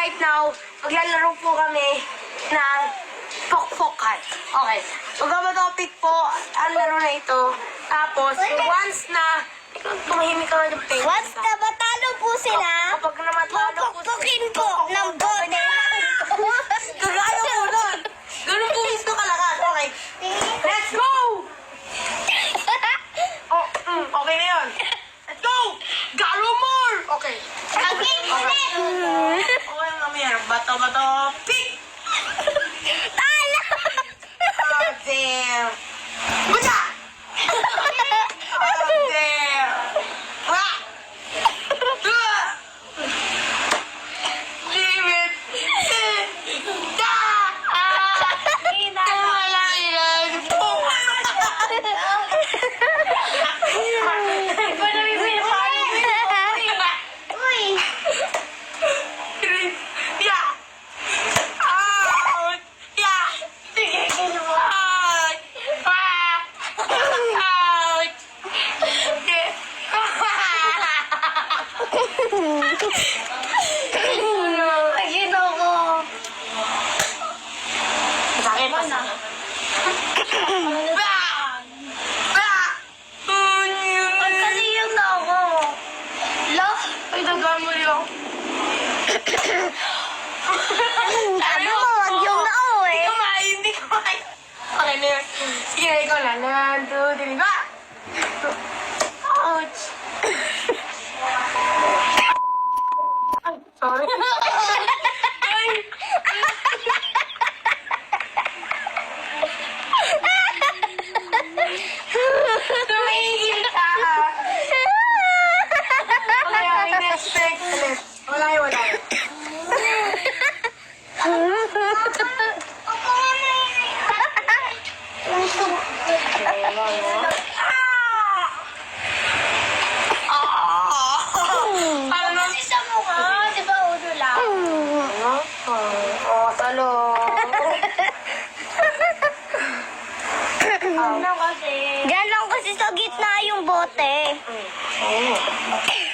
right now, maglalaro po kami ng pokpokan. Okay. Magkama-topic po ang laro na ito. Tapos, once na tumahimik ka ng pain. Once na matalo po sila, Kapag namatalo po pupukpukin po ng bote. Kagaya po nun. Ganun po mismo kalakas. Okay. Let's go! Oh, okay na yun. Let's go! Galo more! Okay. Okay, Okay, mamaya. Bato-bato. Pick! talo! Oh, damn. Buta! Oh, damn. Ah! Ah! Damn it! Ah! Wala yan. Uy! Yeah! Ouch! Yeah! Ouch! Ah! Ouch! Ayun ako. Sakit pa na. Magkasiyong na ako. Lo? Ay, nagamol yung. Sabi mo, wag yung na ako eh. Hindi kumain. Okay na yun. Sige, ikaw na. 1, 2, 3, ba? Ouch! Ay, sorry. Ay! Tumigil ka! Okay, next. Wala yun. Ano? Isa mo ka, di ba ulo lang? Oh, talo. Ano kasi? Diyan lang kasi sa gitna yung bote. Oh.